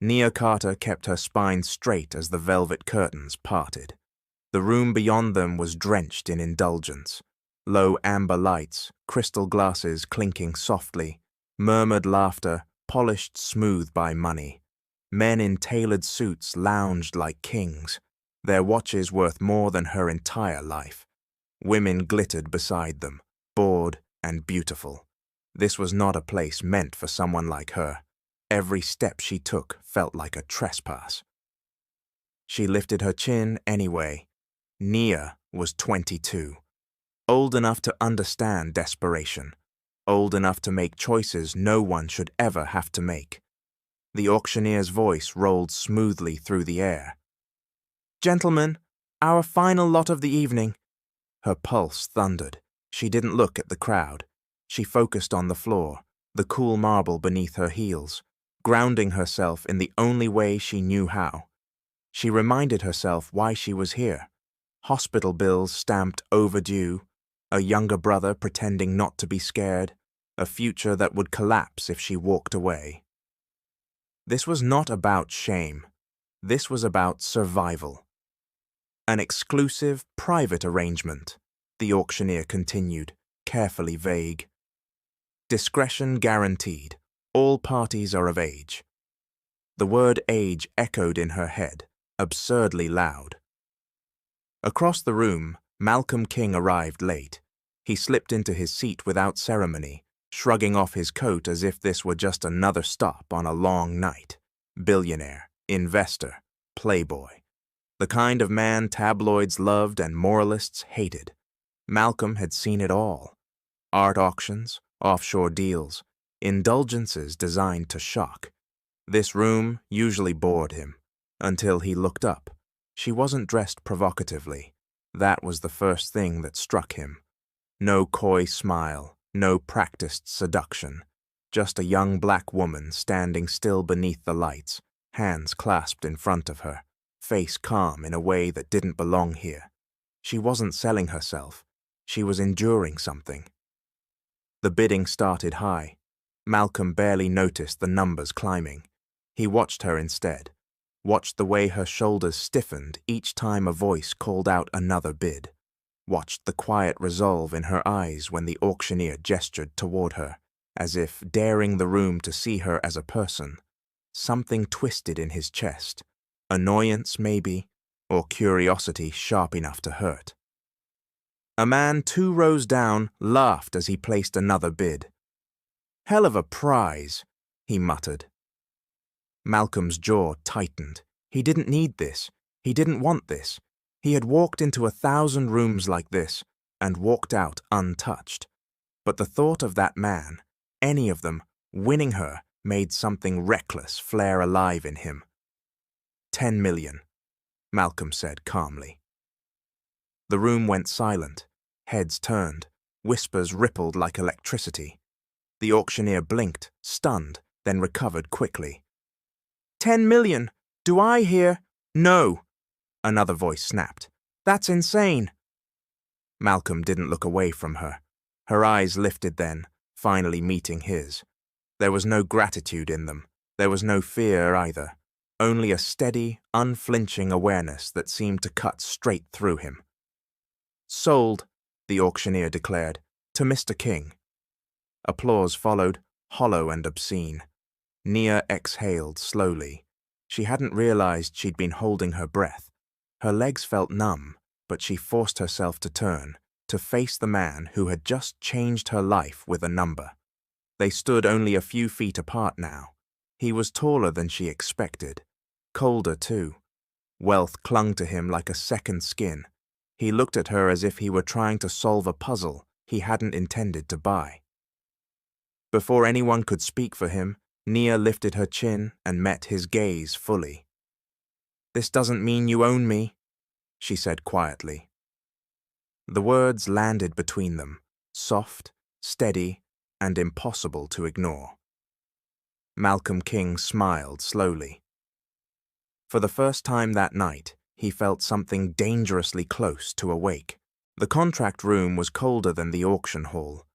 Nia Carter kept her spine straight as the velvet curtains parted. The room beyond them was drenched in indulgence. Low amber lights, crystal glasses clinking softly, murmured laughter, polished smooth by money. Men in tailored suits lounged like kings, their watches worth more than her entire life. Women glittered beside them, bored and beautiful. This was not a place meant for someone like her. Every step she took felt like a trespass. She lifted her chin anyway. Nia was 22. Old enough to understand desperation. Old enough to make choices no one should ever have to make. The auctioneer's voice rolled smoothly through the air. "Gentlemen, our final lot of the evening." Her pulse thundered. She didn't look at the crowd. She focused on the floor, the cool marble beneath her heels, grounding herself in the only way she knew how. She reminded herself why she was here. Hospital bills stamped overdue, a younger brother pretending not to be scared, a future that would collapse if she walked away. This was not about shame. This was about survival. An exclusive, private arrangement, the auctioneer continued, carefully vague. Discretion guaranteed. All parties are of age. The word age echoed in her head, absurdly loud. Across the room, Malcolm King arrived late. He slipped into his seat without ceremony, shrugging off his coat as if this were just another stop on a long night. Billionaire, investor, playboy. The kind of man tabloids loved and moralists hated. Malcolm had seen it all. Art auctions, offshore deals, indulgences designed to shock. This room usually bored him, until he looked up. She wasn't dressed provocatively. That was the first thing that struck him. No coy smile, no practiced seduction. Just a young black woman standing still beneath the lights, hands clasped in front of her, face calm in a way that didn't belong here. She wasn't selling herself. She was enduring something. The bidding started high. Malcolm barely noticed the numbers climbing. He watched her instead, watched the way her shoulders stiffened each time a voice called out another bid, watched the quiet resolve in her eyes when the auctioneer gestured toward her, as if daring the room to see her as a person. Something twisted in his chest, annoyance maybe, or curiosity sharp enough to hurt. A man 2 rows down laughed as he placed another bid. "Hell of a prize," he muttered. Malcolm's jaw tightened. He didn't need this. He didn't want this. He had walked into 1,000 rooms like this and walked out untouched. But the thought of that man, any of them, winning her made something reckless flare alive in him. 10 million, Malcolm said calmly. The room went silent. Heads turned. Whispers rippled like electricity. The auctioneer blinked, stunned, then recovered quickly. 10 million! Do I hear? No! Another voice snapped. That's insane! Malcolm didn't look away from her. Her eyes lifted then, finally meeting his. There was no gratitude in them. There was no fear either. Only a steady, unflinching awareness that seemed to cut straight through him. "Sold," the auctioneer declared, "to Mr. King." Applause followed, hollow and obscene. Nia exhaled slowly. She hadn't realized she'd been holding her breath. Her legs felt numb, but she forced herself to turn, to face the man who had just changed her life with a number. They stood only a few feet apart now. He was taller than she expected. Colder, too. Wealth clung to him like a second skin. He looked at her as if he were trying to solve a puzzle he hadn't intended to buy. Before anyone could speak for him, Nia lifted her chin and met his gaze fully. "This doesn't mean you own me," she said quietly. The words landed between them, soft, steady, and impossible to ignore. Malcolm King smiled slowly. For the first time that night, he felt something dangerously close to awake. The contract room was colder than the auction hall.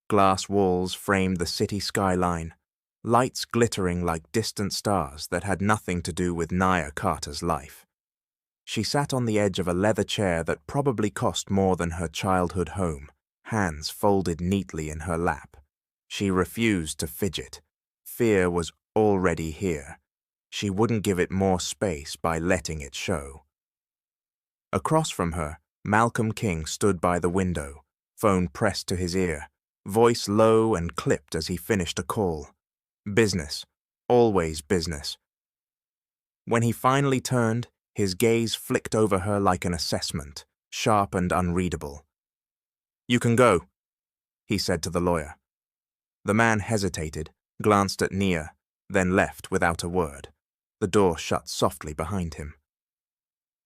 Glass walls framed the city skyline. lights glittering like distant stars that had nothing to do with Nia Carter's life. She sat on the edge of a leather chair that probably cost more than her childhood home, hands folded neatly in her lap. She refused to fidget. Fear was already here. She wouldn't give it more space by letting it show. Across from her, Malcolm King stood by the window, phone pressed to his ear, voice low and clipped as he finished a call. Business. Always business. When he finally turned, his gaze flicked over her like an assessment, sharp and unreadable. "You can go," he said to the lawyer. The man hesitated, glanced at Nia, then left without a word. The door shut softly behind him.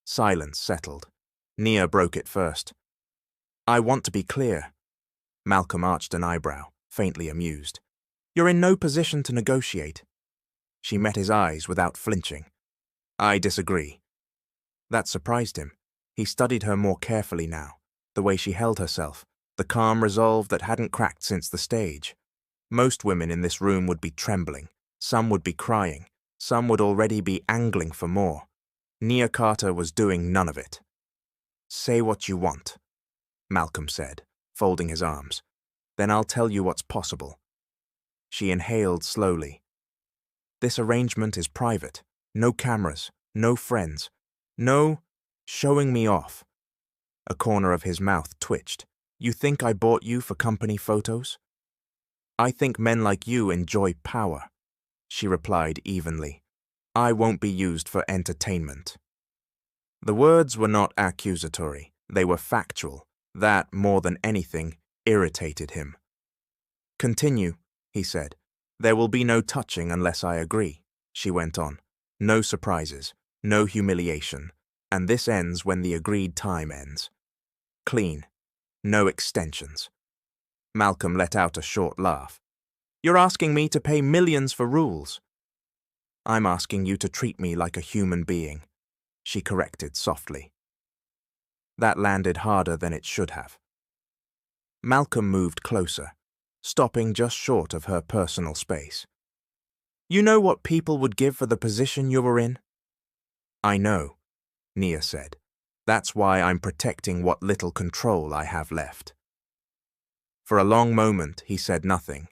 Silence settled. Nia broke it first. "I want to be clear." Malcolm arched an eyebrow, faintly amused. "You're in no position to negotiate." She met his eyes without flinching. "I disagree." That surprised him. He studied her more carefully now, the way she held herself, the calm resolve that hadn't cracked since the stage. Most women in this room would be trembling, some would be crying, some would already be angling for more. Nia Carter was doing none of it. "Say what you want," Malcolm said, folding his arms. "Then I'll tell you what's possible." She inhaled slowly. "This arrangement is private. No cameras, no friends, no showing me off." A corner of his mouth twitched. "You think I bought you for company photos?" "I think men like you enjoy power," she replied evenly. "I won't be used for entertainment." The words were not accusatory, they were factual. That, more than anything, irritated him. "Continue," he said. "There will be no touching unless I agree," she went on. "No surprises, no humiliation, and this ends when the agreed time ends. Clean. No extensions." Malcolm let out a short laugh. "You're asking me to pay millions for rules." "I'm asking you to treat me like a human being," she corrected softly. That landed harder than it should have. Malcolm moved closer, stopping just short of her personal space. "You know what people would give for the position you were in?" "I know," Nia said. "That's why I'm protecting what little control I have left." For a long moment, he said nothing.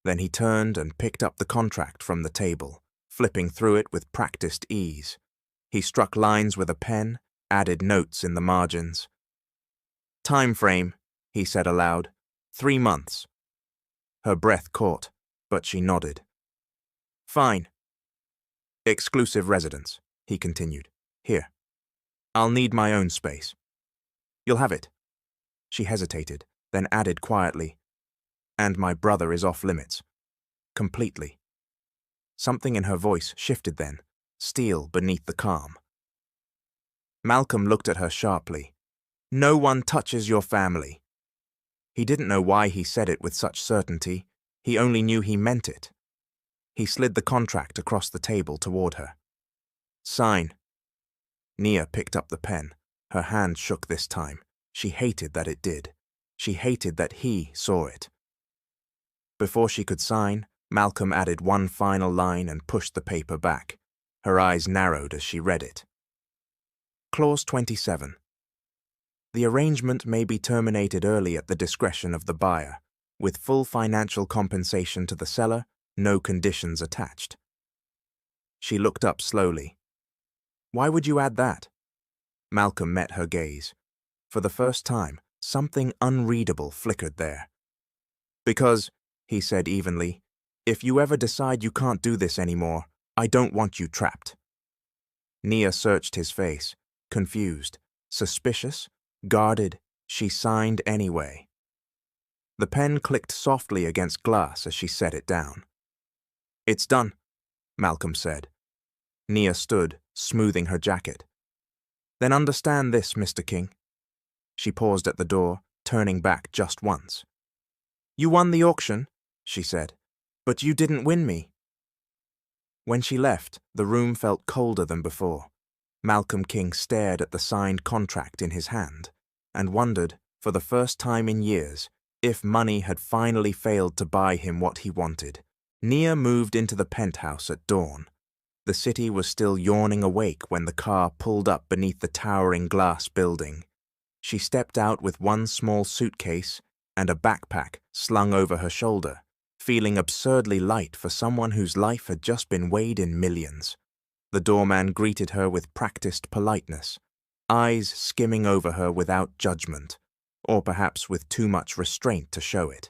Then he turned and picked up the contract from the table, flipping through it with practiced ease. He struck lines with a pen, added notes in the margins. "Time frame," he said aloud. 3 months. Her breath caught, but she nodded. "Fine." "Exclusive residence," he continued. "Here. I'll need my own space." "You'll have it." She hesitated, then added quietly, "And my brother is off limits. Completely." Something in her voice shifted then, steel beneath the calm. Malcolm looked at her sharply. "No one touches your family." He didn't know why he said it with such certainty. He only knew he meant it. He slid the contract across the table toward her. "Sign." Nia picked up the pen. Her hand shook this time. She hated that it did. She hated that he saw it. Before she could sign, Malcolm added one final line and pushed the paper back. Her eyes narrowed as she read it. Clause 27. The arrangement may be terminated early at the discretion of the buyer, with full financial compensation to the seller, no conditions attached. She looked up slowly. "Why would you add that?" Malcolm met her gaze. For the first time, something unreadable flickered there. "Because," he said evenly, "if you ever decide you can't do this anymore, I don't want you trapped." Nia searched his face, confused, suspicious, guarded. She signed anyway. The pen clicked softly against glass as she set it down. "It's done," Malcolm said. Nia stood, smoothing her jacket. "Then understand this, Mr. King." She paused at the door, turning back just once. "You won the auction," she said, "but you didn't win me." When she left, the room felt colder than before. Malcolm King stared at the signed contract in his hand and wondered, for the first time in years, if money had finally failed to buy him what he wanted. Nia moved into the penthouse at dawn. The city was still yawning awake when the car pulled up beneath the towering glass building. She stepped out with one small suitcase and a backpack slung over her shoulder, feeling absurdly light for someone whose life had just been weighed in millions. The doorman greeted her with practiced politeness, eyes skimming over her without judgment, or perhaps with too much restraint to show it.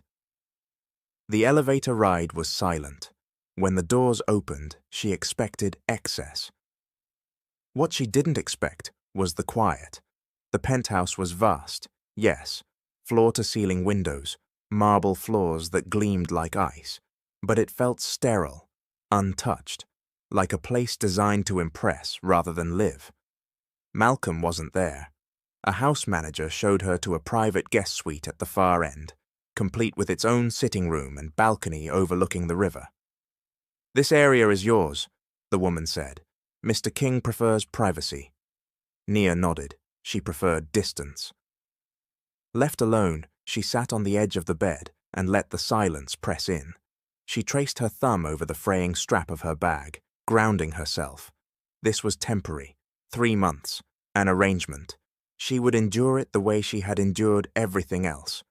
The elevator ride was silent. When the doors opened, she expected excess. What she didn't expect was the quiet. The penthouse was vast, yes, floor-to-ceiling windows, marble floors that gleamed like ice, but it felt sterile, untouched, like a place designed to impress rather than live. Malcolm wasn't there. A house manager showed her to a private guest suite at the far end, complete with its own sitting room and balcony overlooking the river. "This area is yours," the woman said. "Mr. King prefers privacy." Nia nodded. She preferred distance. Left alone, she sat on the edge of the bed and let the silence press in. She traced her thumb over the fraying strap of her bag, grounding herself. This was temporary, 3 months, an arrangement. She would endure it the way she had endured everything else,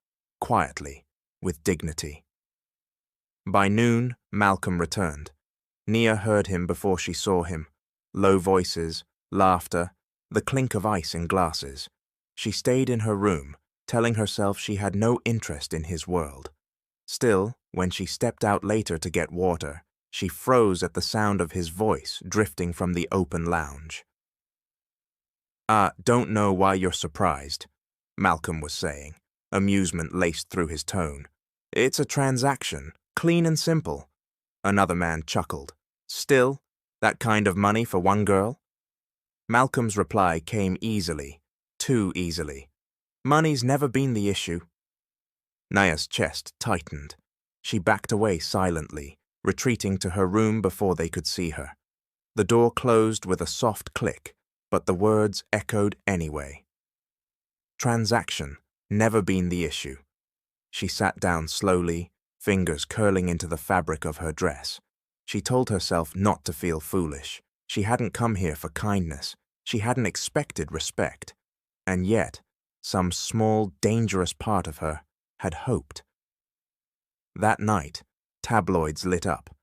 quietly, with dignity. By noon, Malcolm returned. Nia heard him before she saw him. Low voices, laughter, the clink of ice in glasses. She stayed in her room, telling herself she had no interest in his world. Still, when she stepped out later to get water, she froze at the sound of his voice drifting from the open lounge. Don't know why you're surprised," Malcolm was saying, amusement laced through his tone. "It's a transaction, clean and simple." Another man chuckled. "Still, that kind of money for one girl?" Malcolm's reply came easily, too easily. "Money's never been the issue." Nia's chest tightened. She backed away silently, retreating to her room before they could see her. The door closed with a soft click, but the words echoed anyway. Transaction, never been the issue. She sat down slowly, fingers curling into the fabric of her dress. She told herself not to feel foolish. She hadn't come here for kindness. She hadn't expected respect. And yet, some small, dangerous part of her had hoped. That night, tabloids lit up.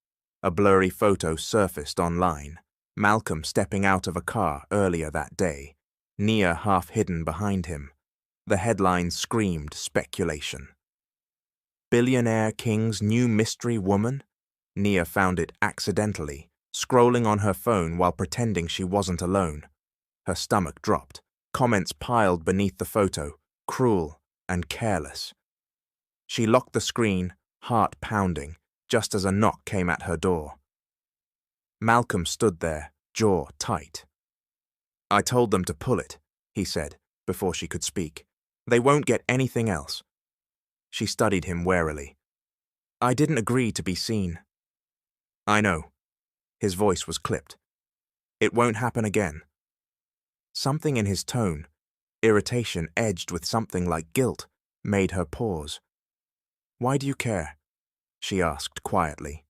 A blurry photo surfaced online. Malcolm stepping out of a car earlier that day, Nia half hidden behind him. The headlines screamed speculation. Billionaire King's new mystery woman? Nia found it accidentally, scrolling on her phone while pretending she wasn't alone. Her stomach dropped. Comments piled beneath the photo, cruel and careless. She locked the screen, heart pounding, just as a knock came at her door. Malcolm stood there, jaw tight. "I told them to pull it," he said, before she could speak. "They won't get anything else." She studied him warily. "I didn't agree to be seen." "I know." His voice was clipped. "It won't happen again." Something in his tone, irritation edged with something like guilt, made her pause. "Why do you care?" she asked quietly.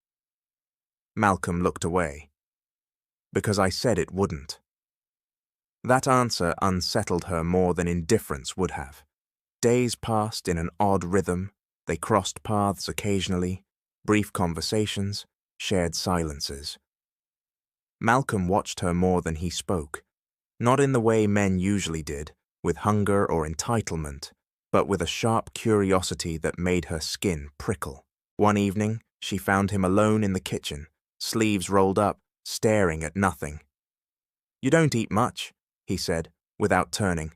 Malcolm looked away. "Because I said it wouldn't." That answer unsettled her more than indifference would have. Days passed in an odd rhythm. They crossed paths occasionally, brief conversations, shared silences. Malcolm watched her more than he spoke, not in the way men usually did, with hunger or entitlement, but with a sharp curiosity that made her skin prickle. One evening, she found him alone in the kitchen, sleeves rolled up, staring at nothing. "You don't eat much," he said, without turning.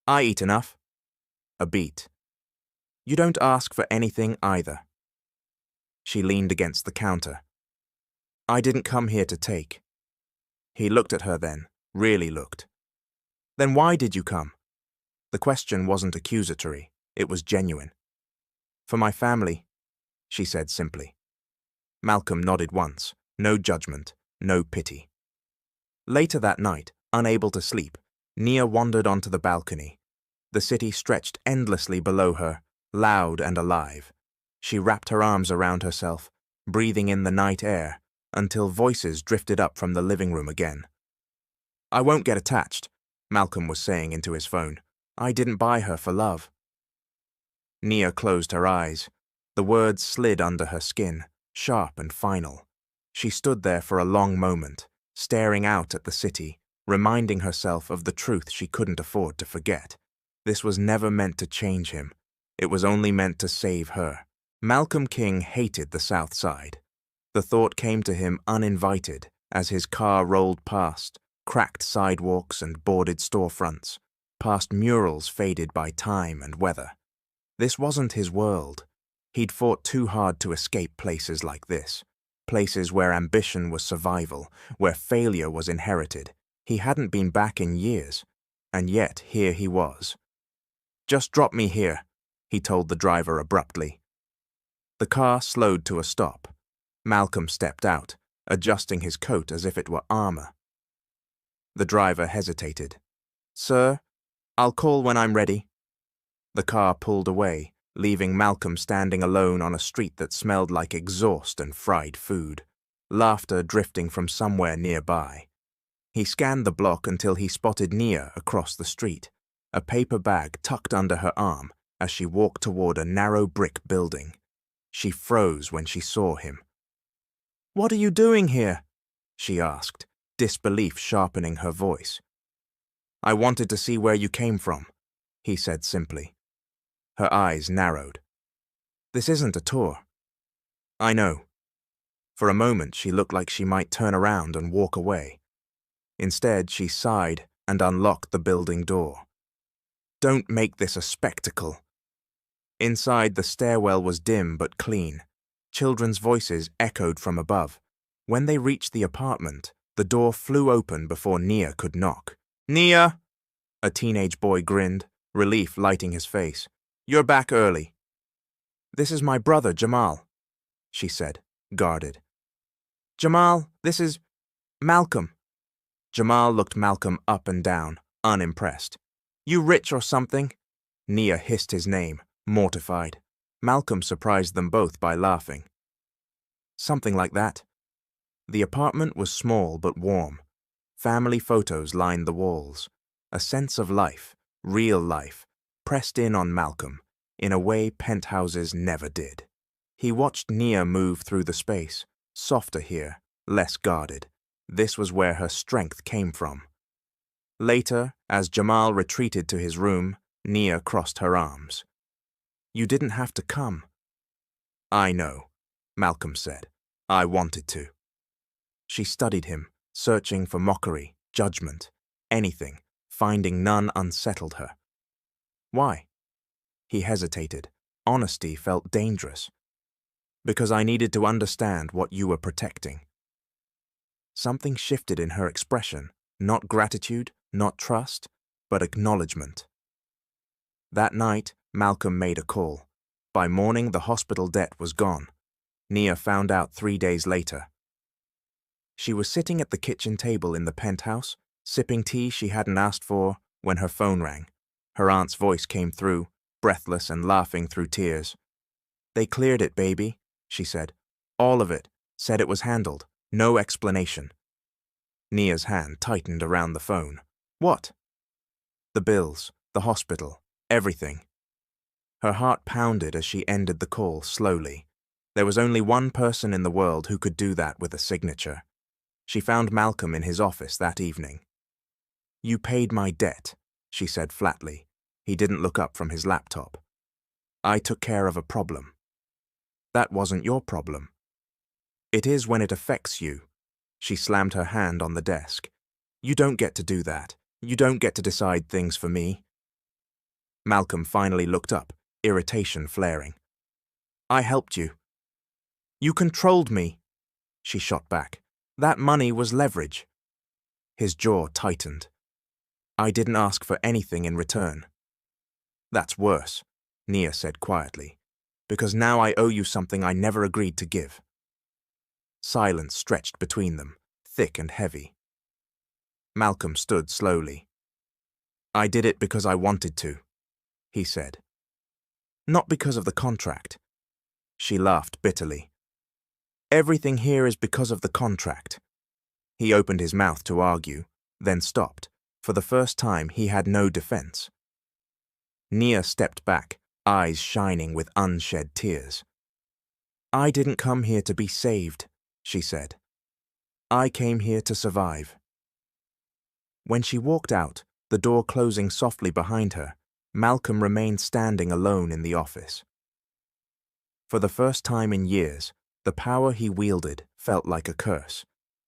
"I eat enough." A beat. "You don't ask for anything either." She leaned against the counter. "I didn't come here to take." He looked at her then, really looked. "Then why did you come?" The question wasn't accusatory, it was genuine. "For my family," she said simply. Malcolm nodded once, no judgment, no pity. Later that night, unable to sleep, Nia wandered onto the balcony. The city stretched endlessly below her, loud and alive. She wrapped her arms around herself, breathing in the night air, until voices drifted up from the living room again. "I won't get attached," Malcolm was saying into his phone. "I didn't buy her for love." Nia closed her eyes. The words slid under her skin, sharp and final. She stood there for a long moment, staring out at the city, reminding herself of the truth she couldn't afford to forget. This was never meant to change him. It was only meant to save her. Malcolm King hated the South Side. The thought came to him uninvited as his car rolled past cracked sidewalks and boarded storefronts, past murals faded by time and weather. This wasn't his world. He'd fought too hard to escape places like this, places where ambition was survival, where failure was inherited. He hadn't been back in years, and yet here he was. "Just drop me here," he told the driver abruptly. The car slowed to a stop. Malcolm stepped out, adjusting his coat as if it were armor. The driver hesitated. "Sir, I'll call when I'm ready." The car pulled away, leaving Malcolm standing alone on a street that smelled like exhaust and fried food, laughter drifting from somewhere nearby. He scanned the block until he spotted Nia across the street, a paper bag tucked under her arm as she walked toward a narrow brick building. She froze when she saw him. "What are you doing here?" she asked, disbelief sharpening her voice. "I wanted to see where you came from," he said simply. Her eyes narrowed. "This isn't a tour." "I know." For a moment she looked like she might turn around and walk away. Instead, she sighed and unlocked the building door. "Don't make this a spectacle." Inside, the stairwell was dim but clean. Children's voices echoed from above. When they reached the apartment, the door flew open before Nia could knock. "Nia!" A teenage boy grinned, relief lighting his face. "You're back early." "This is my brother, Jamal," she said, guarded. "Jamal, this is Malcolm." Jamal looked Malcolm up and down, unimpressed. "You rich or something?" Nia hissed his name, mortified. Malcolm surprised them both by laughing. "Something like that." The apartment was small but warm. Family photos lined the walls. A sense of life, real life, pressed in on Malcolm, in a way penthouses never did. He watched Nia move through the space, softer here, less guarded. This was where her strength came from. Later, as Jamal retreated to his room, Nia crossed her arms. "You didn't have to come." "I know," Malcolm said. "I wanted to." She studied him, searching for mockery, judgment, anything, finding none unsettled her. "Why?" He hesitated. Honesty felt dangerous. "Because I needed to understand what you were protecting." Something shifted in her expression, not gratitude, not trust, but acknowledgement. That night, Malcolm made a call. By morning, the hospital debt was gone. Nia found out 3 days later. She was sitting at the kitchen table in the penthouse, sipping tea she hadn't asked for, when her phone rang. Her aunt's voice came through, breathless and laughing through tears. "They cleared it, baby," she said. "All of it. Said it was handled. No explanation." Nia's hand tightened around the phone. "What?" "The bills, the hospital, everything." Her heart pounded as she ended the call slowly. There was only one person in the world who could do that with a signature. She found Malcolm in his office that evening. "You paid my debt," she said flatly. He didn't look up from his laptop. "I took care of a problem." "That wasn't your problem." "It is when it affects you." She slammed her hand on the desk. "You don't get to do that. You don't get to decide things for me." Malcolm finally looked up, irritation flaring. "I helped you." "You controlled me," she shot back. "That money was leverage." His jaw tightened. "I didn't ask for anything in return." "That's worse," Nia said quietly, "because now I owe you something I never agreed to give." Silence stretched between them, thick and heavy. Malcolm stood slowly. "I did it because I wanted to," he said. "Not because of the contract." She laughed bitterly. Everything here is because of the contract. He opened his mouth to argue, then stopped. For the first time, he had no defense. Nia stepped back, eyes shining with unshed tears. "I didn't come here to be saved," she said. "I came here to survive." When she walked out, the door closing softly behind her, Malcolm remained standing alone in the office. For the first time in years, the power he wielded felt like a curse,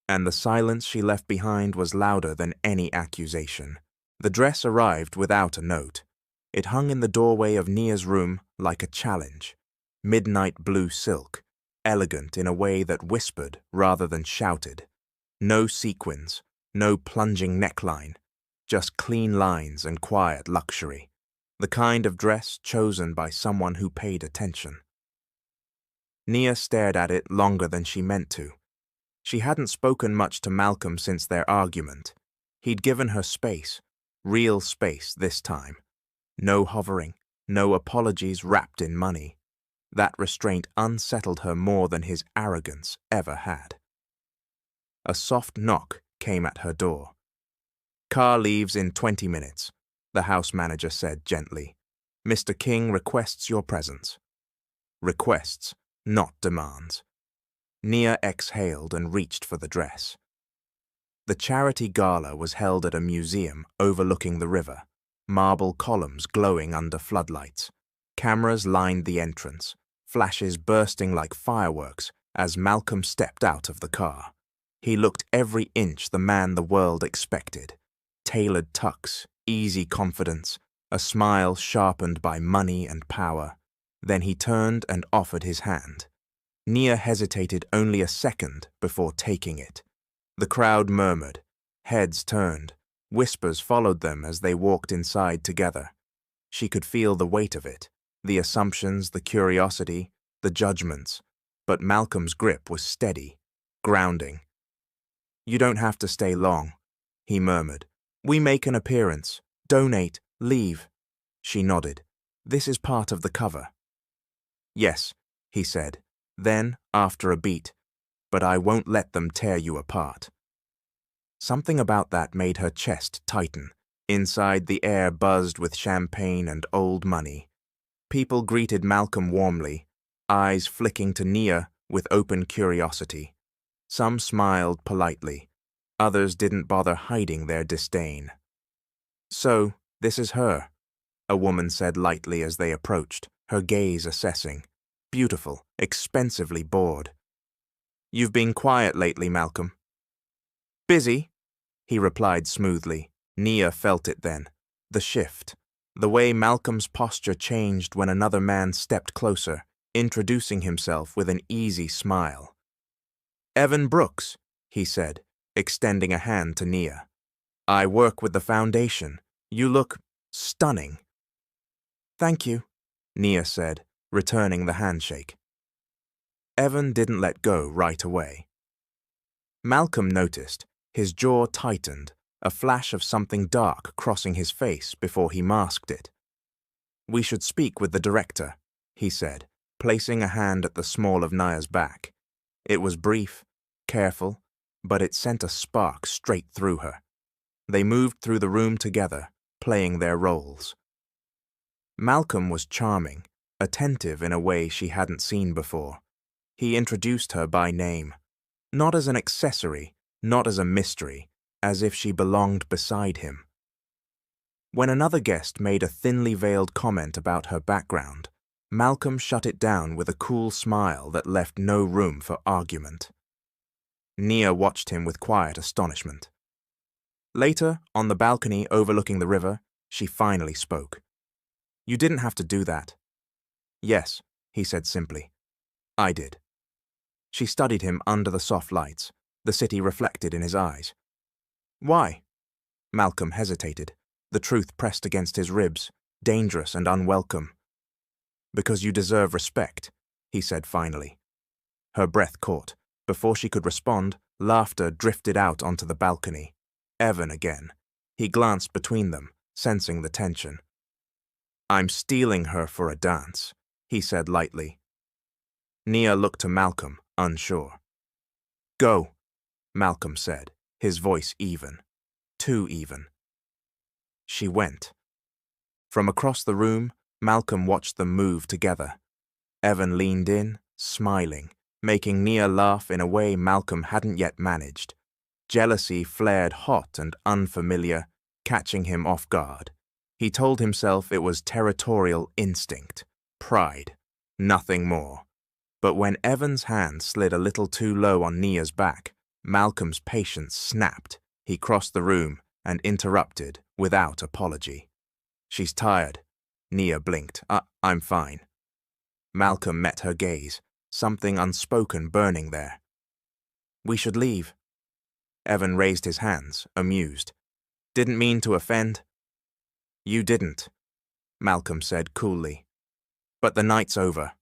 and the silence she left behind was louder than any accusation. The dress arrived without a note. It hung in the doorway of Nia's room like a challenge. Midnight blue silk, elegant in a way that whispered rather than shouted. No sequins, no plunging neckline, just clean lines and quiet luxury. The kind of dress chosen by someone who paid attention. Nia stared at it longer than she meant to. She hadn't spoken much to Malcolm since their argument. He'd given her space, real space this time. No hovering, no apologies wrapped in money. That restraint unsettled her more than his arrogance ever had. A soft knock came at her door. "Car leaves in 20 minutes, the house manager said gently. "Mr. King requests your presence." Requests, not demands. Nia exhaled and reached for the dress. The charity gala was held at a museum overlooking the river, marble columns glowing under floodlights. Cameras lined the entrance, flashes bursting like fireworks as Malcolm stepped out of the car. He looked every inch the man the world expected. Tailored tux, easy confidence, a smile sharpened by money and power. Then he turned and offered his hand. Nia hesitated only a second before taking it. The crowd murmured, heads turned, whispers followed them as they walked inside together. She could feel the weight of it, the assumptions, the curiosity, the judgments, but Malcolm's grip was steady, grounding. "You don't have to stay long," he murmured. "We make an appearance, donate, leave." She nodded. "This is part of the cover." "Yes," he said. Then, after a beat, "But I won't let them tear you apart." Something about that made her chest tighten. Inside, the air buzzed with champagne and old money. People greeted Malcolm warmly, eyes flicking to Nia with open curiosity. Some smiled politely. Others didn't bother hiding their disdain. "So, this is her," a woman said lightly as they approached, her gaze assessing. "Beautiful, expensively bored." "You've been quiet lately, Malcolm." "Busy," he replied smoothly. Nia felt it then. The shift. The way Malcolm's posture changed when another man stepped closer, introducing himself with an easy smile. "Evan Brooks," he said, extending a hand to Nia. "I work with the foundation. You look stunning." "Thank you," Nia said, returning the handshake. Evan didn't let go right away. Malcolm noticed, his jaw tightened, a flash of something dark crossing his face before he masked it. "We should speak with the director," he said, placing a hand at the small of Nia's back. It was brief, careful, but it sent a spark straight through her. They moved through the room together, playing their roles. Malcolm was charming, attentive in a way she hadn't seen before. He introduced her by name, not as an accessory, not as a mystery, as if she belonged beside him. When another guest made a thinly veiled comment about her background, Malcolm shut it down with a cool smile that left no room for argument. Nia watched him with quiet astonishment. Later, on the balcony overlooking the river, she finally spoke. "You didn't have to do that." "Yes," he said simply. "I did." She studied him under the soft lights, the city reflected in his eyes. "Why?" Malcolm hesitated, the truth pressed against his ribs, dangerous and unwelcome. "Because you deserve respect," he said finally. Her breath caught. Before she could respond, laughter drifted out onto the balcony. Evan again. He glanced between them, sensing the tension. "I'm stealing her for a dance," he said lightly. Nia looked to Malcolm, unsure. "Go," Malcolm said, his voice even. Too even. She went. From across the room, Malcolm watched them move together. Evan leaned in, smiling, making Nia laugh in a way Malcolm hadn't yet managed. Jealousy flared hot and unfamiliar, catching him off guard. He told himself it was territorial instinct, pride, nothing more. But when Evan's hand slid a little too low on Nia's back, Malcolm's patience snapped. He crossed the room and interrupted without apology. "She's tired." Nia blinked. I'm fine." Malcolm met her gaze, something unspoken burning there. "We should leave." Evan raised his hands, amused. "Didn't mean to offend." "You didn't," Malcolm said coolly. "But the night's over."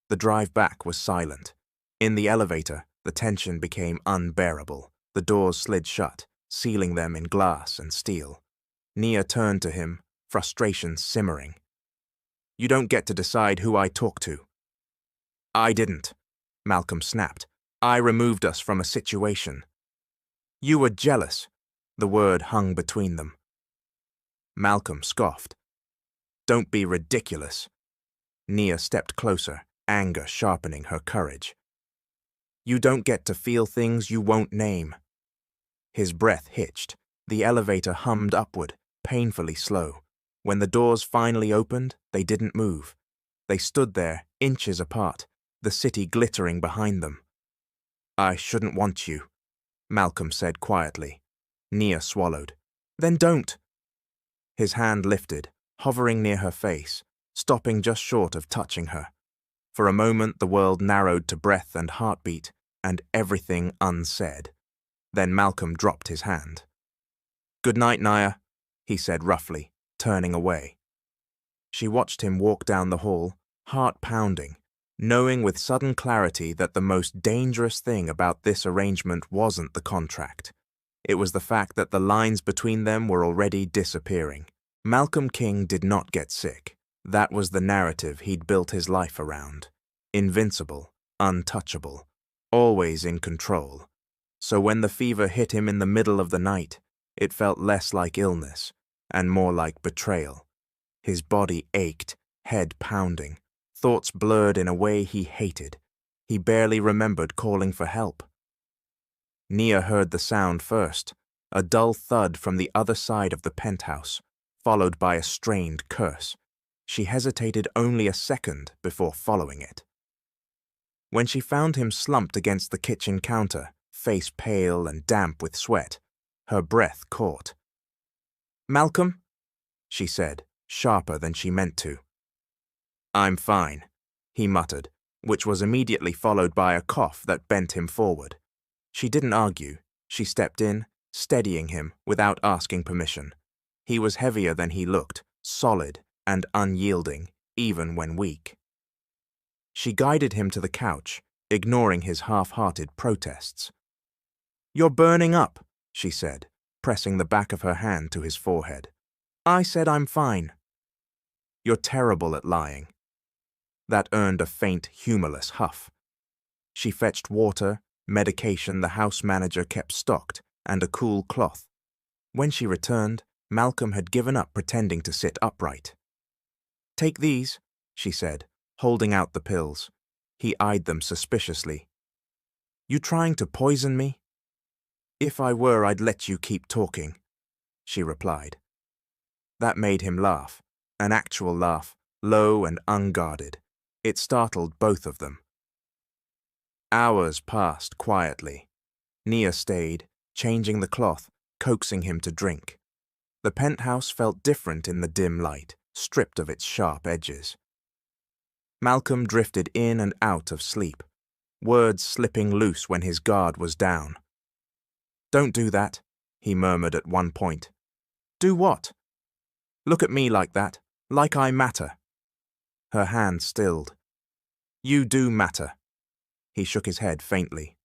The drive back was silent. In the elevator, the tension became unbearable. The doors slid shut, sealing them in glass and steel. Nia turned to him, frustration simmering. "You don't get to decide who I talk to." "I didn't," Malcolm snapped. "I removed us from a situation." "You were jealous." The word hung between them. Malcolm scoffed. "Don't be ridiculous." Nia stepped closer, anger sharpening her courage. "You don't get to feel things you won't name." His breath hitched. The elevator hummed upward, painfully slow. When the doors finally opened, they didn't move. They stood there, inches apart, the city glittering behind them. "I shouldn't want you," Malcolm said quietly. Nia swallowed. "Then don't." His hand lifted, hovering near her face, stopping just short of touching her. For a moment the world narrowed to breath and heartbeat, and everything unsaid. Then Malcolm dropped his hand. "Good night, Nia," he said roughly, turning away. She watched him walk down the hall, heart pounding, knowing with sudden clarity that the most dangerous thing about this arrangement wasn't the contract. It was the fact that the lines between them were already disappearing. Malcolm King did not get sick. That was the narrative he'd built his life around. Invincible, untouchable, always in control. So when the fever hit him in the middle of the night, it felt less like illness and more like betrayal. His body ached, head pounding, thoughts blurred in a way he hated. He barely remembered calling for help. Nia heard the sound first, a dull thud from the other side of the penthouse, followed by a strained curse. She hesitated only a second before following it. When she found him slumped against the kitchen counter, face pale and damp with sweat, her breath caught. "Malcolm?" she said, sharper than she meant to. "I'm fine," he muttered, which was immediately followed by a cough that bent him forward. She didn't argue. She stepped in, steadying him without asking permission. He was heavier than he looked, solid and unyielding, even when weak. She guided him to the couch, ignoring his half-hearted protests. "You're burning up," she said, pressing the back of her hand to his forehead. "I said I'm fine." "You're terrible at lying." That earned a faint, humorless huff. She fetched water, medication the house manager kept stocked, and a cool cloth. When she returned, Malcolm had given up pretending to sit upright. "Take these," she said, holding out the pills. He eyed them suspiciously. "You trying to poison me?" "If I were, I'd let you keep talking," she replied. That made him laugh, an actual laugh, low and unguarded. It startled both of them. Hours passed quietly. Nia stayed, changing the cloth, coaxing him to drink. The penthouse felt different in the dim light, stripped of its sharp edges. Malcolm drifted in and out of sleep, words slipping loose when his guard was down. "Don't do that," he murmured at one point. "Do what?" "Look at me like that, like I matter." Her hand stilled. "You do matter." He shook his head faintly.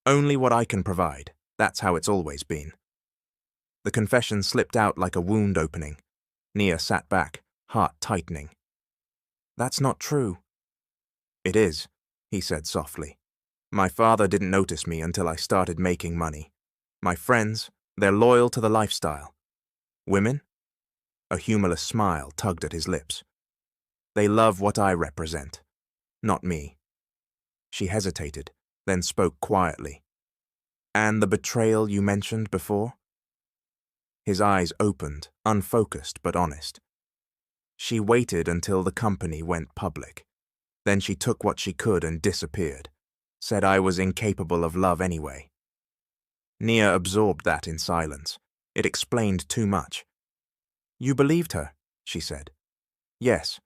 "Only what I can provide. That's how it's always been." The confession slipped out like a wound opening. Nia sat back, heart tightening. "That's not true." "It is," he said softly. My father didn't notice me until I started making money. My friends, they're loyal to the lifestyle. Women? A humorless smile tugged at his lips. They love what I represent, not me. She hesitated, then spoke quietly. And the betrayal you mentioned before? His eyes opened, unfocused but honest. She waited until the company went public. Then she took what she could and disappeared. Said I was incapable of love anyway. Nia absorbed that in silence. It explained too much. You believed her, she said. Yes.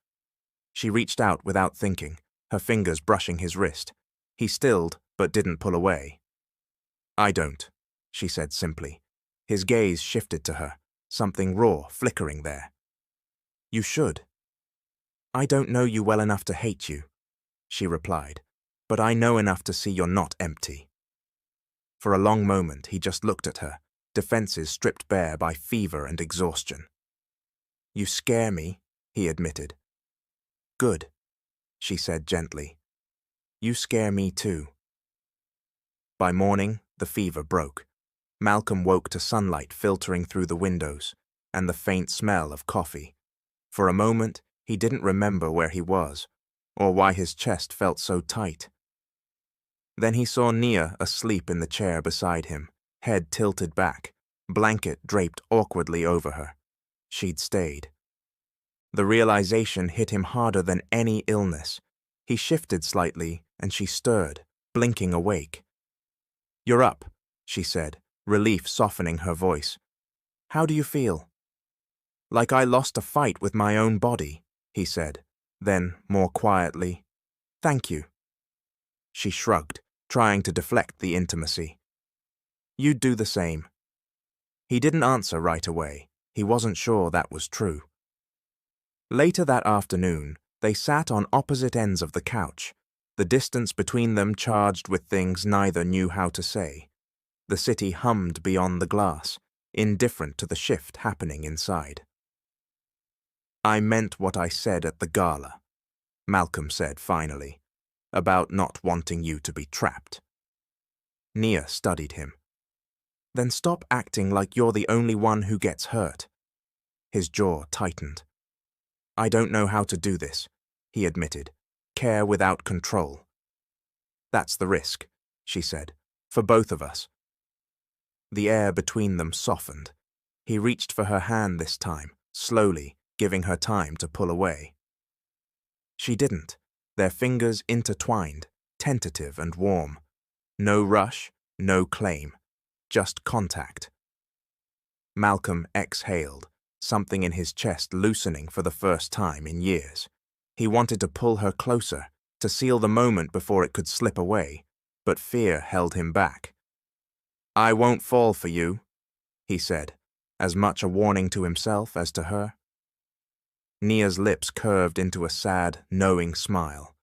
She reached out without thinking, her fingers brushing his wrist. He stilled, but didn't pull away. I don't, she said simply. His gaze shifted to her, something raw flickering there. You should. I don't know you well enough to hate you, she replied, but I know enough to see you're not empty. For a long moment he just looked at her, defenses stripped bare by fever and exhaustion. You scare me, he admitted. Good, she said gently. You scare me too. By morning, the fever broke. Malcolm woke to sunlight filtering through the windows and the faint smell of coffee. For a moment, he didn't remember where he was or why his chest felt so tight. Then he saw Nia asleep in the chair beside him, head tilted back, blanket draped awkwardly over her. She'd stayed. The realization hit him harder than any illness. He shifted slightly, and she stirred, blinking awake. You're up, she said, relief softening her voice. How do you feel? Like I lost a fight with my own body, he said, then, more quietly, thank you. She shrugged, trying to deflect the intimacy. You'd do the same. He didn't answer right away. He wasn't sure that was true. Later that afternoon, they sat on opposite ends of the couch, the distance between them charged with things neither knew how to say. The city hummed beyond the glass, indifferent to the shift happening inside. I meant what I said at the gala, Malcolm said finally, about not wanting you to be trapped. Nia studied him. Then stop acting like you're the only one who gets hurt. His jaw tightened. I don't know how to do this, he admitted. Care without control. That's the risk, she said, for both of us. The air between them softened. He reached for her hand this time, slowly, giving her time to pull away. She didn't. Their fingers intertwined, tentative and warm. No rush, no claim, just contact. Malcolm exhaled, something in his chest loosening for the first time in years. He wanted to pull her closer, to seal the moment before it could slip away, but fear held him back. I won't fall for you, he said, as much a warning to himself as to her. Nia's lips curved into a sad, knowing smile.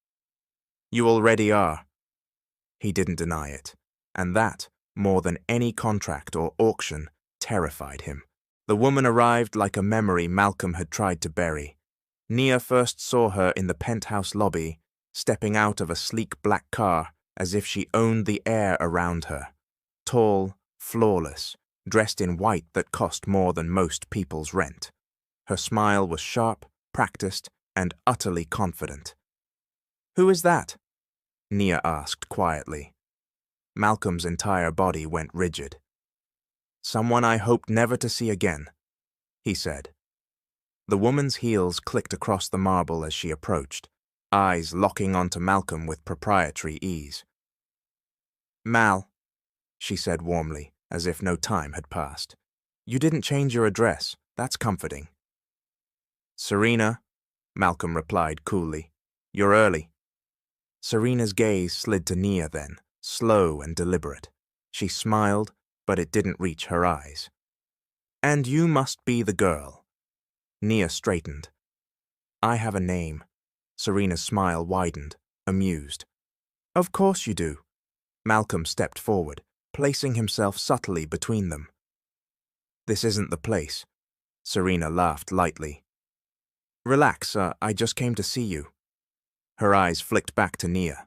You already are. He didn't deny it, and that, more than any contract or auction, terrified him. The woman arrived like a memory Malcolm had tried to bury. Nia first saw her in the penthouse lobby, stepping out of a sleek black car as if she owned the air around her. Tall, flawless, dressed in white that cost more than most people's rent. Her smile was sharp, practiced, and utterly confident. Who is that? Nia asked quietly. Malcolm's entire body went rigid. Someone I hoped never to see again, he said. The woman's heels clicked across the marble as she approached, eyes locking onto Malcolm with proprietary ease. Mal, she said warmly, as if no time had passed. You didn't change your address. That's comforting. Serena, Malcolm replied coolly. You're early. Serena's gaze slid to Nia then, slow and deliberate. She smiled, but it didn't reach her eyes. And you must be the girl. Nia straightened. I have a name. Serena's smile widened, amused. Of course you do. Malcolm stepped forward, placing himself subtly between them. This isn't the place. Serena laughed lightly. Relax, I just came to see you. Her eyes flicked back to Nia.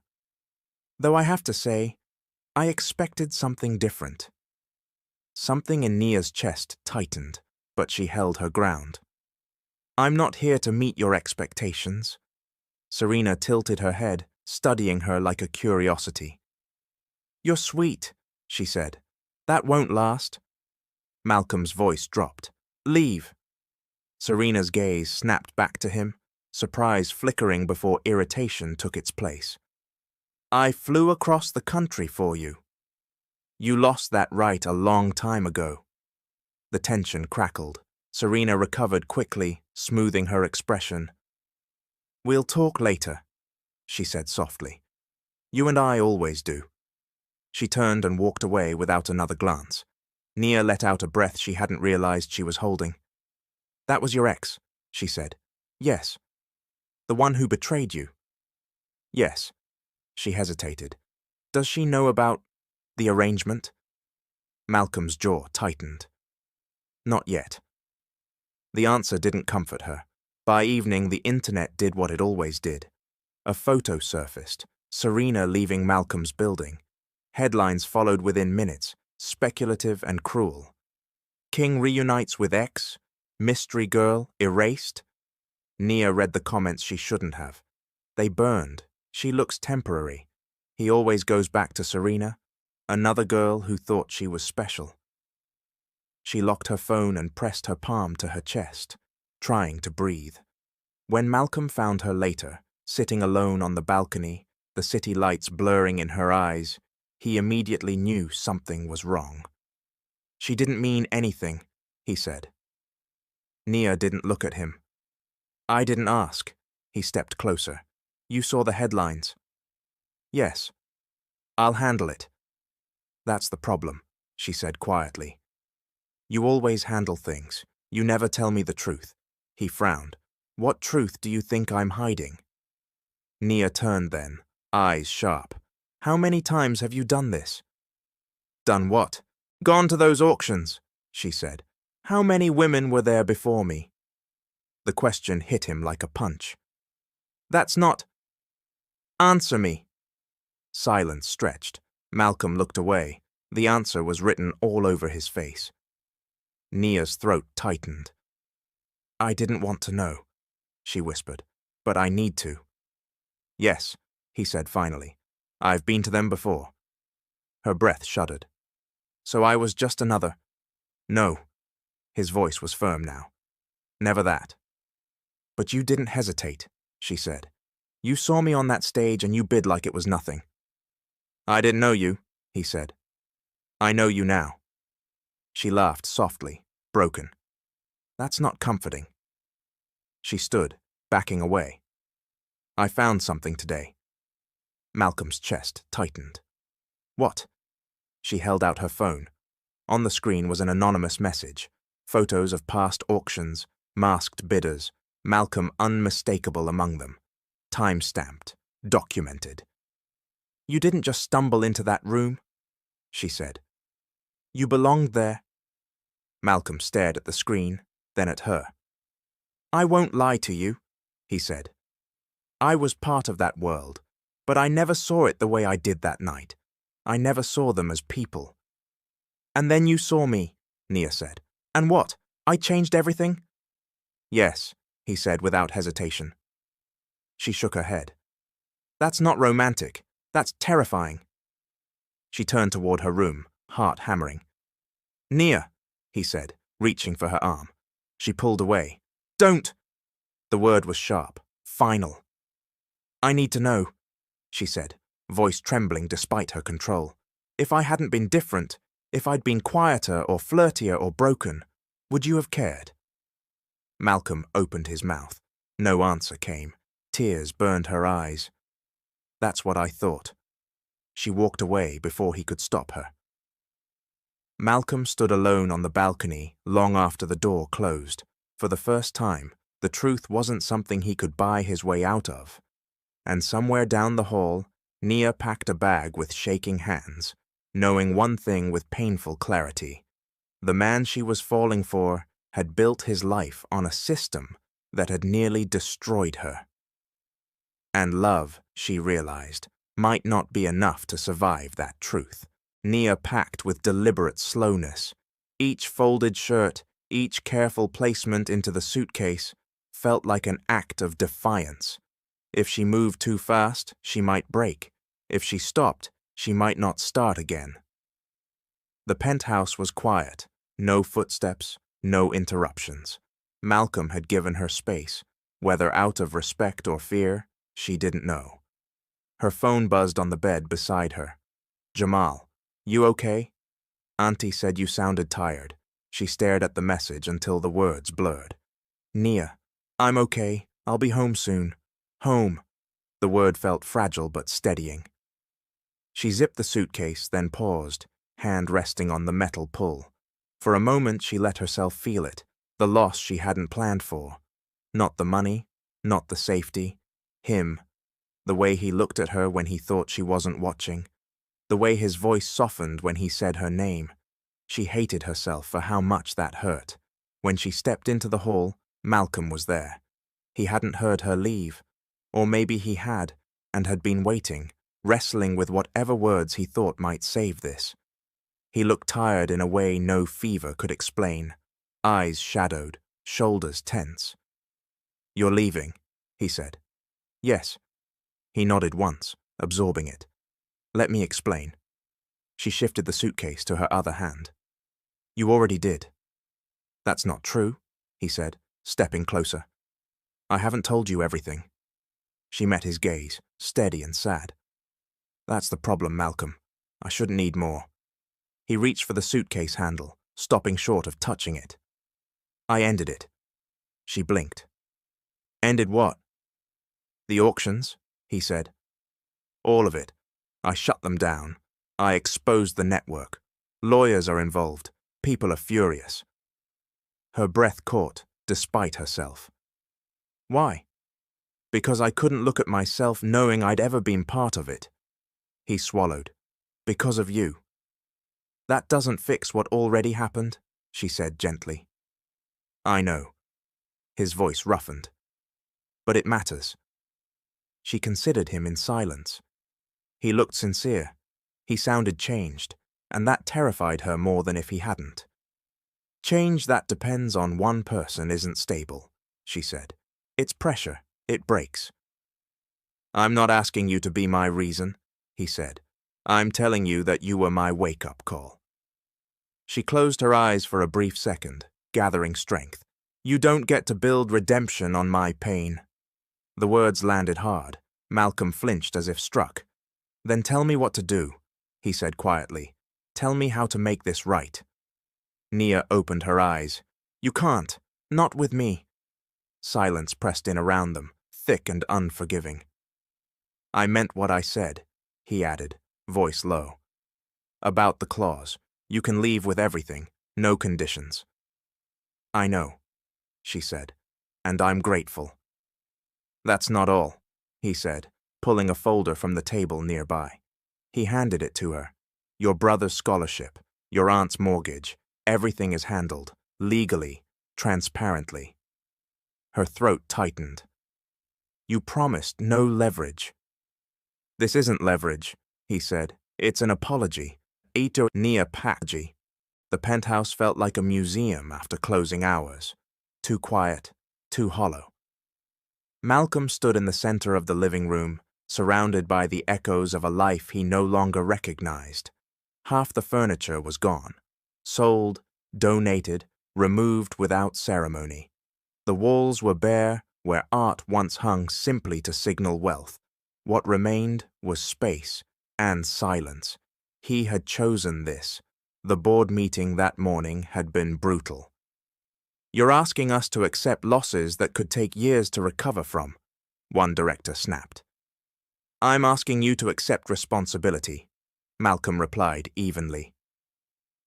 Though I have to say, I expected something different. Something in Nia's chest tightened, but she held her ground. I'm not here to meet your expectations. Serena tilted her head, studying her like a curiosity. You're sweet, she said. That won't last. Malcolm's voice dropped. Leave. Serena's gaze snapped back to him, surprise flickering before irritation took its place. I flew across the country for you. You lost that right a long time ago. The tension crackled. Serena recovered quickly, smoothing her expression. We'll talk later, she said softly. You and I always do. She turned and walked away without another glance. Nia let out a breath she hadn't realized she was holding. That was your ex, she said. Yes. The one who betrayed you? Yes. She hesitated. Does she know about the arrangement? Malcolm's jaw tightened. Not yet. The answer didn't comfort her. By evening, the internet did what it always did. A photo surfaced, Serena leaving Malcolm's building. Headlines followed within minutes, speculative and cruel. King reunites with ex? Mystery girl erased? Nia read the comments she shouldn't have. They burned. She looks temporary. He always goes back to Serena, another girl who thought she was special. She locked her phone and pressed her palm to her chest, trying to breathe. When Malcolm found her later, sitting alone on the balcony, the city lights blurring in her eyes, he immediately knew something was wrong. She didn't mean anything, he said. Nia didn't look at him. I didn't ask. He stepped closer. You saw the headlines. Yes. I'll handle it. That's the problem, she said quietly. You always handle things. You never tell me the truth. He frowned. What truth do you think I'm hiding? Nia turned then, eyes sharp. How many times have you done this? Done what? Gone to those auctions, she said. How many women were there before me? The question hit him like a punch. That's not... Answer me. Silence stretched. Malcolm looked away. The answer was written all over his face. Nia's throat tightened. I didn't want to know, she whispered, but I need to. Yes, he said finally. I've been to them before. Her breath shuddered. So I was just another... No. His voice was firm now. Never that. But you didn't hesitate, she said. You saw me on that stage and you bid like it was nothing. I didn't know you, he said. I know you now. She laughed softly, broken. That's not comforting. She stood, backing away. I found something today. Malcolm's chest tightened. What? She held out her phone. On the screen was an anonymous message. Photos of past auctions, masked bidders, Malcolm unmistakable among them. Time-stamped, documented. You didn't just stumble into that room, she said. You belonged there. Malcolm stared at the screen, then at her. I won't lie to you, he said. I was part of that world, but I never saw it the way I did that night. I never saw them as people. And then you saw me, Nia said. And what? I changed everything? Yes, he said without hesitation. She shook her head. That's not romantic. That's terrifying. She turned toward her room, heart hammering. Nia, he said, reaching for her arm. She pulled away. Don't! The word was sharp, final. I need to know, she said, voice trembling despite her control. If I hadn't been different, if I'd been quieter or flirtier or broken, would you have cared? Malcolm opened his mouth. No answer came. Tears burned her eyes. That's what I thought. She walked away before he could stop her. Malcolm stood alone on the balcony long after the door closed. For the first time, the truth wasn't something he could buy his way out of. And somewhere down the hall, Nia packed a bag with shaking hands, knowing one thing with painful clarity. The man she was falling for had built his life on a system that had nearly destroyed her. And love, she realized, might not be enough to survive that truth. Nia packed with deliberate slowness. Each folded shirt, each careful placement into the suitcase felt like an act of defiance. If she moved too fast, she might break. If she stopped, she might not start again. The penthouse was quiet. No footsteps, no interruptions. Malcolm had given her space. Whether out of respect or fear, she didn't know. Her phone buzzed on the bed beside her. "Jamal, you okay?" "Auntie said you sounded tired." She stared at the message until the words blurred. "Nia, I'm okay. I'll be home soon." "Home." The word felt fragile but steadying. She zipped the suitcase, then paused, hand resting on the metal pull. For a moment she let herself feel it, the loss she hadn't planned for. Not the money, not the safety. Him. The way he looked at her when he thought she wasn't watching. The way his voice softened when he said her name. She hated herself for how much that hurt. When she stepped into the hall, Malcolm was there. He hadn't heard her leave. Or maybe he had, and had been waiting, wrestling with whatever words he thought might save this. He looked tired in a way no fever could explain. Eyes shadowed, shoulders tense. "You're leaving," he said. "Yes." He nodded once, absorbing it. "Let me explain." She shifted the suitcase to her other hand. "You already did." "That's not true," he said, stepping closer. "I haven't told you everything." She met his gaze, steady and sad. "That's the problem, Malcolm. I shouldn't need more." He reached for the suitcase handle, stopping short of touching it. "I ended it." She blinked. "Ended what?" "The auctions," he said. "All of it. I shut them down. I exposed the network. Lawyers are involved. People are furious." Her breath caught, despite herself. "Why?" "Because I couldn't look at myself knowing I'd ever been part of it." He swallowed. "Because of you." "That doesn't fix what already happened," she said gently. "I know." His voice roughened. "But it matters." She considered him in silence. He looked sincere. He sounded changed, and that terrified her more than if he hadn't. "Change that depends on one person isn't stable," she said. "It's pressure. It breaks." "I'm not asking you to be my reason," he said. "I'm telling you that you were my wake-up call." She closed her eyes for a brief second, gathering strength. "You don't get to build redemption on my pain." The words landed hard. Malcolm flinched as if struck. "Then tell me what to do," he said quietly. "Tell me how to make this right." Nia opened her eyes. "You can't. Not with me." Silence pressed in around them, thick and unforgiving. "I meant what I said," he added, voice low. "About the clause. You can leave with everything, no conditions." "I know," she said, "and I'm grateful." "That's not all," he said, pulling a folder from the table nearby. He handed it to her. "Your brother's scholarship, your aunt's mortgage, everything is handled, legally, transparently." Her throat tightened. "You promised no leverage." "This isn't leverage," he said. "It's an apology. Ito Nia Paji." The penthouse felt like a museum after closing hours. Too quiet, too hollow. Malcolm stood in the center of the living room, surrounded by the echoes of a life he no longer recognized. Half the furniture was gone. Sold, donated, removed without ceremony. The walls were bare where art once hung simply to signal wealth. What remained was space and silence. He had chosen this. The board meeting that morning had been brutal. "You're asking us to accept losses that could take years to recover from," one director snapped. "I'm asking you to accept responsibility," Malcolm replied evenly.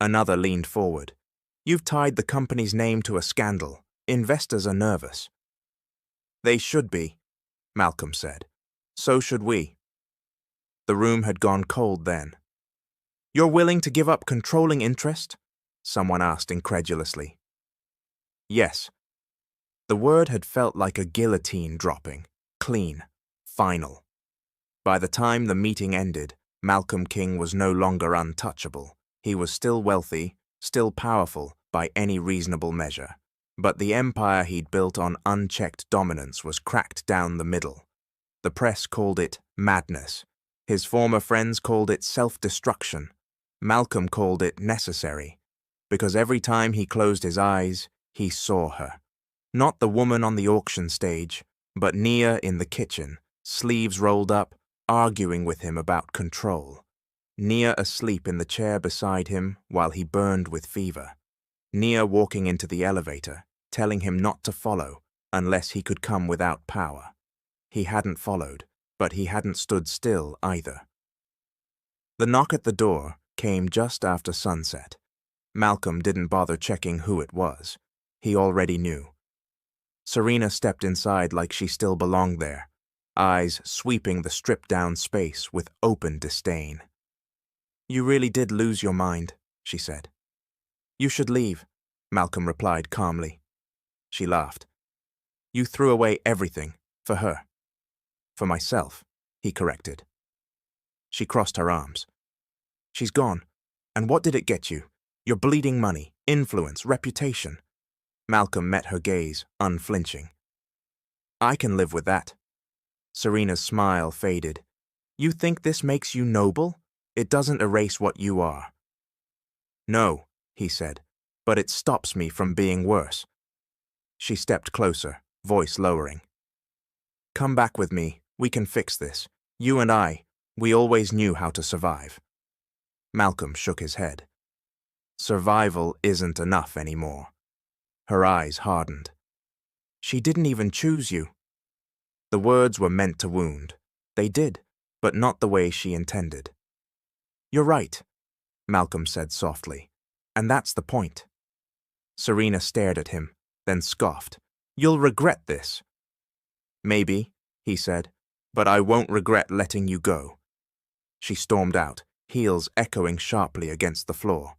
Another leaned forward. "You've tied the company's name to a scandal. Investors are nervous." "They should be," Malcolm said. "So should we." The room had gone cold then. "You're willing to give up controlling interest?" someone asked incredulously. "Yes." The word had felt like a guillotine dropping, clean, final. By the time the meeting ended, Malcolm King was no longer untouchable. He was still wealthy, still powerful by any reasonable measure. But the empire he'd built on unchecked dominance was cracked down the middle. The press called it madness. His former friends called it self-destruction. Malcolm called it necessary, because every time he closed his eyes, he saw her. Not the woman on the auction stage, but Nia in the kitchen, sleeves rolled up, arguing with him about control. Nia asleep in the chair beside him while he burned with fever. Nia walking into the elevator, telling him not to follow unless he could come without power. He hadn't followed, but he hadn't stood still either. The knock at the door came just after sunset. Malcolm didn't bother checking who it was. He already knew. Serena stepped inside like she still belonged there, eyes sweeping the stripped-down space with open disdain. "You really did lose your mind," she said. "You should leave," Malcolm replied calmly. She laughed. "You threw away everything for her." "For myself," he corrected. She crossed her arms. "She's gone. And what did it get you? Your bleeding money, influence, reputation." Malcolm met her gaze, unflinching. "I can live with that." Serena's smile faded. "You think this makes you noble? It doesn't erase what you are." "No," he said, "but it stops me from being worse." She stepped closer, voice lowering. "Come back with me. We can fix this. You and I, we always knew how to survive." Malcolm shook his head. "Survival isn't enough anymore." Her eyes hardened. "She didn't even choose you." The words were meant to wound. They did, but not the way she intended. "You're right," Malcolm said softly, "and that's the point." Serena stared at him, then scoffed. "You'll regret this." "Maybe," he said, "but I won't regret letting you go." She stormed out, heels echoing sharply against the floor.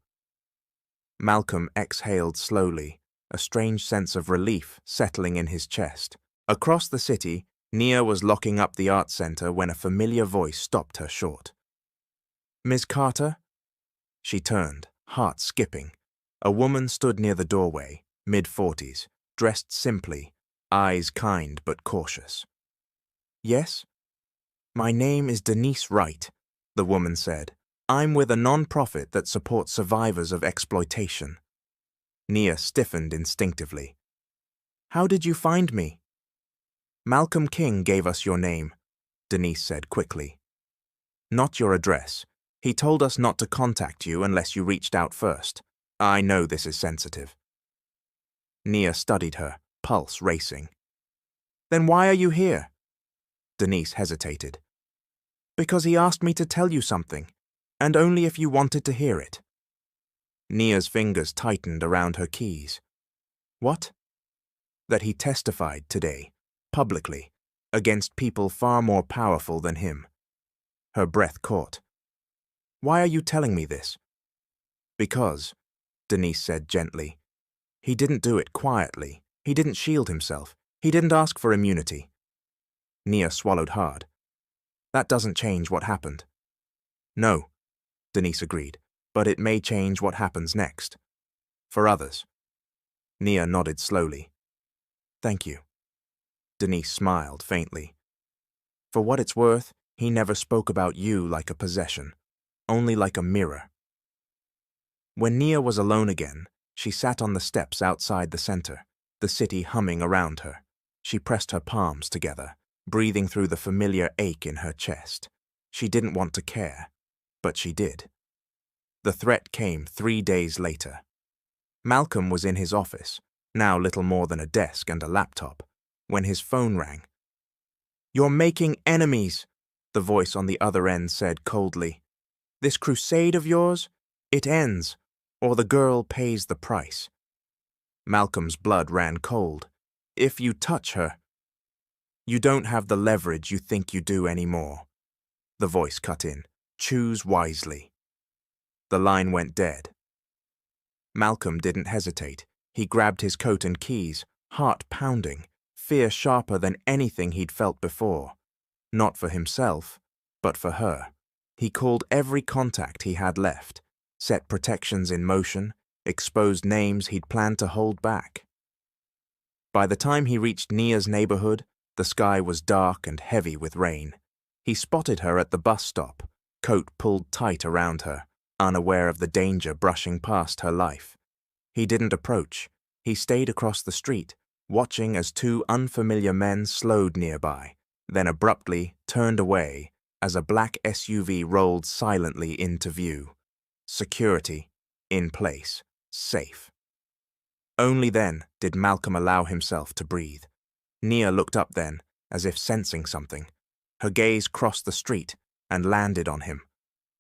Malcolm exhaled slowly, a strange sense of relief settling in his chest. Across the city, Nia was locking up the art center when a familiar voice stopped her short. "Ms. Carter?" She turned, heart skipping. A woman stood near the doorway, mid-40s, dressed simply, eyes kind but cautious. "Yes?" "My name is Denise Wright," the woman said. "I'm with a non-profit that supports survivors of exploitation." Nia stiffened instinctively. "How did you find me?" "Malcolm King gave us your name," Denise said quickly. "Not your address. He told us not to contact you unless you reached out first. I know this is sensitive." Nia studied her, pulse racing. "Then why are you here?" Denise hesitated. "Because he asked me to tell you something, and only if you wanted to hear it." Nia's fingers tightened around her keys. "What?" "That he testified today, publicly, against people far more powerful than him." Her breath caught. "Why are you telling me this?" "Because," Denise said gently, "he didn't do it quietly. He didn't shield himself. He didn't ask for immunity." Nia swallowed hard. "That doesn't change what happened." "No," Denise agreed, "but it may change what happens next. For others." Nia nodded slowly. "Thank you." Denise smiled faintly. "For what it's worth, he never spoke about you like a possession, only like a mirror." When Nia was alone again, she sat on the steps outside the center, the city humming around her. She pressed her palms together, breathing through the familiar ache in her chest. She didn't want to care, but she did. The threat came 3 days later. Malcolm was in his office, now little more than a desk and a laptop, when his phone rang. "You're making enemies," the voice on the other end said coldly. "This crusade of yours, it ends, or the girl pays the price." Malcolm's blood ran cold. "If you touch her—" "You don't have the leverage you think you do anymore," the voice cut in. "Choose wisely." The line went dead. Malcolm didn't hesitate. He grabbed his coat and keys, heart pounding, fear sharper than anything he'd felt before. Not for himself, But for her, he called every contact he had left, set protections in motion, exposed names he'd planned to hold back. By the time he reached Nia's neighborhood, the sky was dark and heavy with rain. He spotted her at the bus stop, coat pulled tight around her, unaware of the danger brushing past her life. He didn't approach. He stayed across the street, watching as two unfamiliar men slowed nearby, then abruptly turned away as a black SUV rolled silently into view. Security, in place, safe. Only then did Malcolm allow himself to breathe. Nia looked up then, as if sensing something. Her gaze crossed the street and landed on him.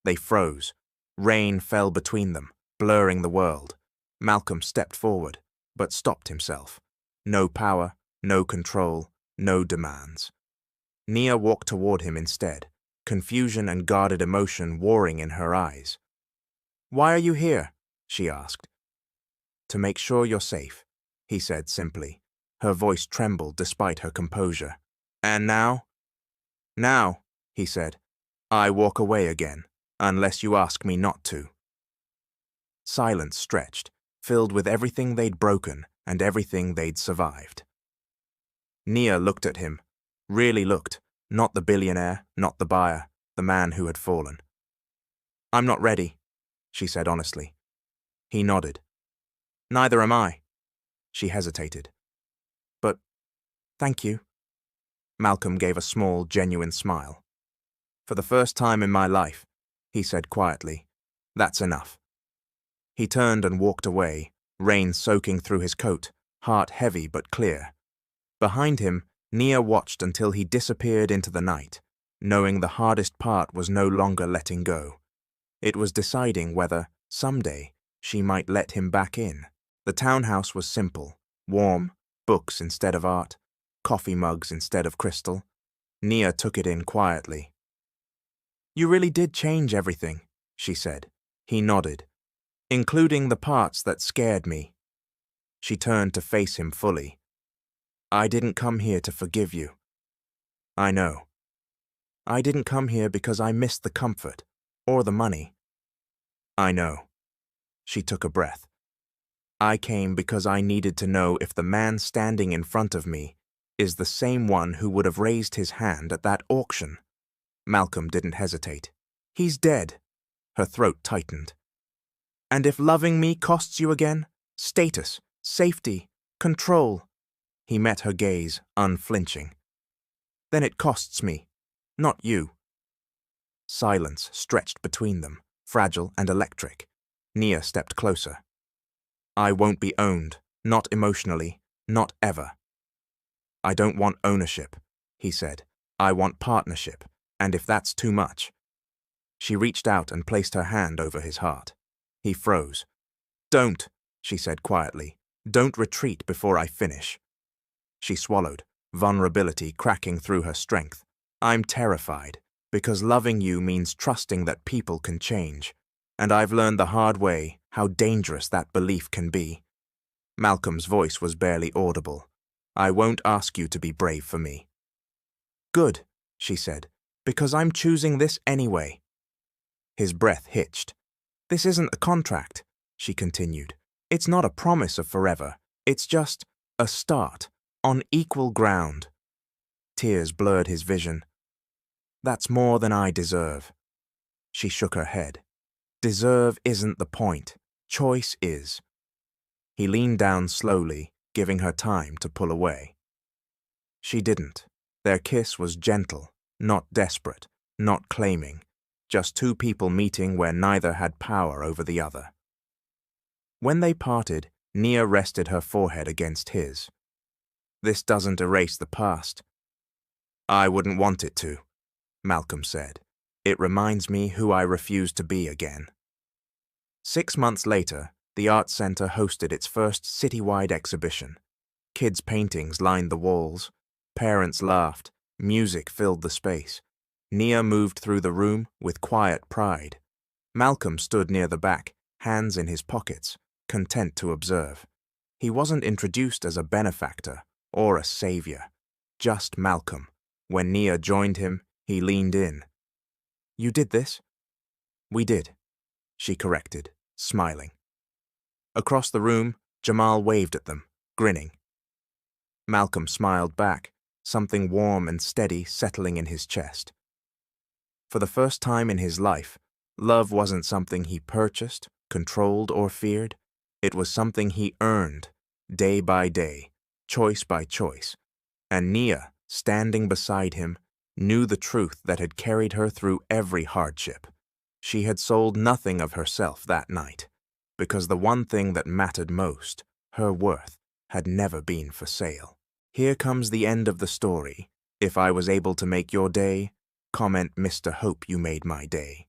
They froze. Rain fell between them, blurring the world. Malcolm stepped forward, but stopped himself. No power, no control, no demands. Nia walked toward him instead, confusion and guarded emotion warring in her eyes. "Why are you here?" she asked. "To make sure you're safe," he said simply. Her voice trembled despite her composure. "And now?" "Now," he said, "I walk away again, unless you ask me not to." Silence stretched, filled with everything they'd broken and everything they'd survived. Nia looked at him, really looked, not the billionaire, not the buyer, the man who had fallen. "I'm not ready," she said honestly. He nodded. "Neither am I." She hesitated. "But, thank you." Malcolm gave a small, genuine smile. "For the first time in my life," he said quietly, "that's enough." He turned and walked away, rain soaking through his coat, heart heavy but clear. Behind him, Nia watched until he disappeared into the night, knowing the hardest part was no longer letting go. It was deciding whether, someday, she might let him back in. The townhouse was simple, warm, books instead of art, coffee mugs instead of crystal. Nia took it in quietly. "You really did change everything," she said. He nodded. "Including the parts that scared me." She turned to face him fully. "I didn't come here to forgive you." "I know. I didn't come here because I missed the comfort, or the money." "I know." She took a breath. "I came because I needed to know if the man standing in front of me is the same one who would have raised his hand at that auction." Malcolm didn't hesitate. "He's dead." Her throat tightened. "And if loving me costs you again, status, safety, control." He met her gaze, unflinching. "Then it costs me, not you." Silence stretched between them, fragile and electric. Nia stepped closer. "I won't be owned, not emotionally, not ever." "I don't want ownership," he said. "I want partnership, and if that's too much." She reached out and placed her hand over his heart. He froze. "Don't," she said quietly. "Don't retreat before I finish." She swallowed, vulnerability cracking through her strength. "I'm terrified, because loving you means trusting that people can change, and I've learned the hard way how dangerous that belief can be." Malcolm's voice was barely audible. "I won't ask you to be brave for me." "Good," she said, "because I'm choosing this anyway." His breath hitched. "This isn't a contract," she continued. "It's not a promise of forever. It's just a start, on equal ground." Tears blurred his vision. "That's more than I deserve." She shook her head. "Deserve isn't the point. Choice is." He leaned down slowly, giving her time to pull away. She didn't. Their kiss was gentle, not desperate, not claiming, just two people meeting where neither had power over the other. When they parted, Nia rested her forehead against his. "This doesn't erase the past." "I wouldn't want it to," Malcolm said. "It reminds me who I refuse to be again." 6 months later, the Arts Center hosted its first citywide exhibition. Kids' paintings lined the walls. Parents laughed. Music filled the space. Nia moved through the room with quiet pride. Malcolm stood near the back, hands in his pockets, content to observe. He wasn't introduced as a benefactor or a savior, just Malcolm. When Nia joined him, he leaned in. You did this? We did, she corrected, smiling. Across the room, Jamal waved at them, grinning. Malcolm smiled back, something warm and steady settling in his chest. For the first time in his life, love wasn't something he purchased, controlled, or feared. It was something he earned, day by day, choice by choice. And Nia, standing beside him, knew the truth that had carried her through every hardship. She had sold nothing of herself that night, because the one thing that mattered most, her worth, had never been for sale. Here comes the end of the story. If I was able to make your day, comment Mr. Hope you made my day.